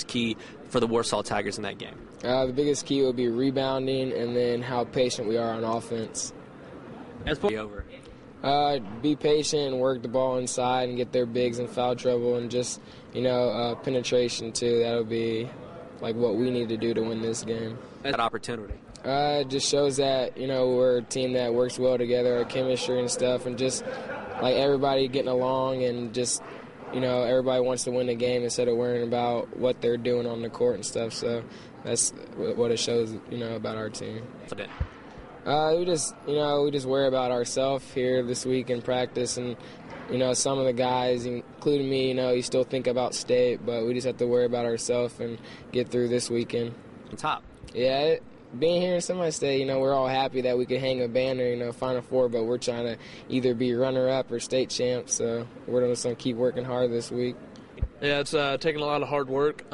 biggest key for the Warsaw Tigers in that game? The biggest key would be rebounding and then how patient we are on offense. Over. Be patient and work the ball inside and get their bigs in foul trouble and just, penetration too. That'll be like what we need to do to win this game. That opportunity. It just shows that, we're a team that works well together, our chemistry and stuff, and just like everybody getting along and just, everybody wants to win the game instead of worrying about what they're doing on the court and stuff. So that's what it shows, about our team. We just worry about ourselves here this week in practice, and some of the guys, including me, you still think about state, but we just have to worry about ourselves and get through this weekend. On top. Yeah, being here in semi-state, we're all happy that we could hang a banner, Final Four, but we're trying to either be runner-up or state champs, so we're just going to keep working hard this week. Yeah, it's taken a lot of hard work.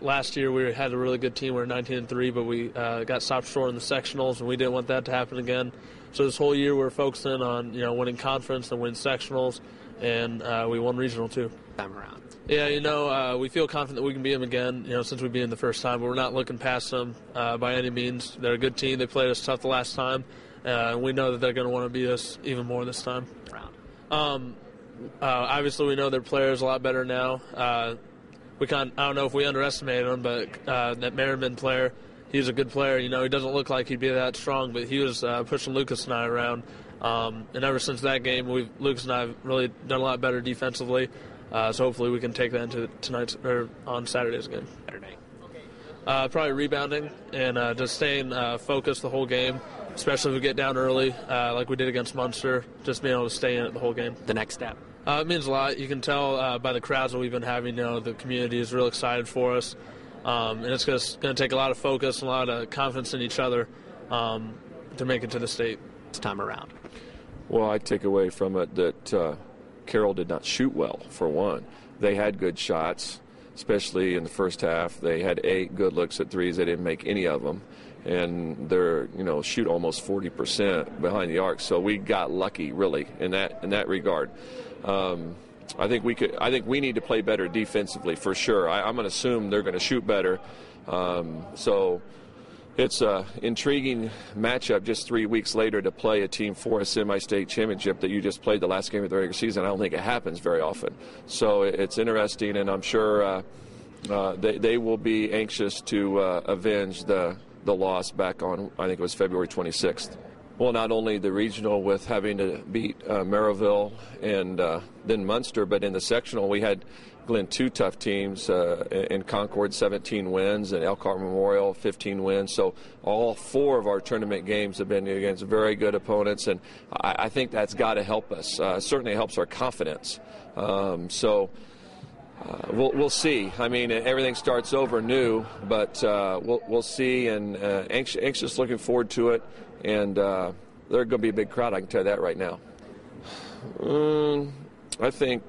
Last year we had a really good team. We were 19-3, but we got stopped short in the sectionals, and we didn't want that to happen again. So this whole year we're focusing on winning conference and winning sectionals, and we won regional too. Time around. Yeah, we feel confident that we can beat them again. Since we beat them the first time, but we're not looking past them by any means. They're a good team. They played us tough the last time, and we know that they're going to want to beat us even more this time. Obviously, we know their players a lot better now. I don't know if we underestimated them, but that Merriman player, he's a good player. He doesn't look like he'd be that strong, but he was pushing Lucas and I around. And ever since that game, Lucas and I have really done a lot better defensively. So hopefully we can take that into on Saturday's game. Probably rebounding and just staying focused the whole game, especially if we get down early, like we did against Munster, just being able to stay in it the whole game. The next step. It means a lot. You can tell by the crowds that we've been having, the community is real excited for us. And it's going to take a lot of focus and a lot of confidence in each other to make it to the state. This time around. Well, I take away from it that Carroll did not shoot well, for one. They had good shots, especially in the first half. They had 8 good looks at threes. They didn't make any of them. And they're, shoot almost 40% behind the arc. So we got lucky, really, in that regard. I think we need to play better defensively for sure. I'm going to assume they're going to shoot better. So it's an intriguing matchup just 3 weeks later to play a team for a semi-state championship that you just played the last game of the regular season. I don't think it happens very often. So it's interesting, and I'm sure they will be anxious to avenge the loss back on, I think it was February 26th. Well, not only the regional with having to beat Maryville and then Munster, but in the sectional we had Glenn 2 tough teams, in Concord 17 wins and Elkhart Memorial 15 wins. So all 4 of our tournament games have been against very good opponents, and I think that's got to help us. Certainly helps our confidence. We'll see. I mean, everything starts over new, but we'll see, and anxious looking forward to it. And they're going to be a big crowd, I can tell you that right now. I think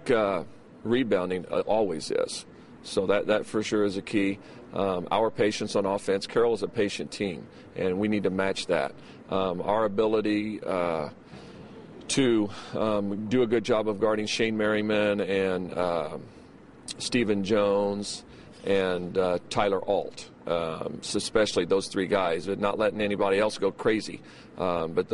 rebounding always is. So that for sure is a key. Our patience on offense, Carroll is a patient team, and we need to match that. Our ability to do a good job of guarding Shane Merriman and Stephen Jones and Tyler Alt, especially those 3 guys, but not letting anybody else go crazy. But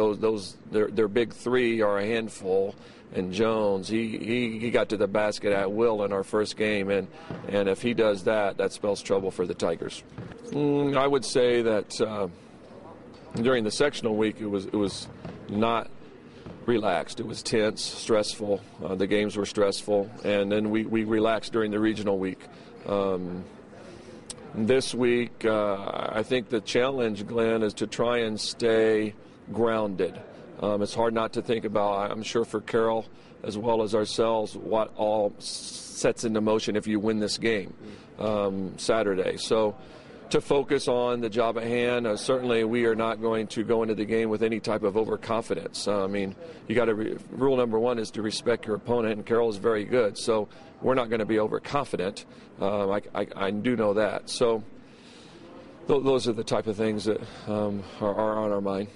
their big 3 are a handful. And Jones, he got to the basket at will in our first game, and if he does that, that spells trouble for the Tigers. I would say that during the sectional week, it was not relaxed. It was tense, stressful. The games were stressful, and then we relaxed during the regional week. This week, I think the challenge, Glenn, is to try and stay grounded. It's hard not to think about, I'm sure for Carroll as well as ourselves, what all sets into motion if you win this game Saturday. So to focus on the job at hand, certainly we are not going to go into the game with any type of overconfidence. I mean, you got to rule number 1 is to respect your opponent, and Carroll is very good. So we're not going to be overconfident. I do know that. So those are the type of things that are on our mind.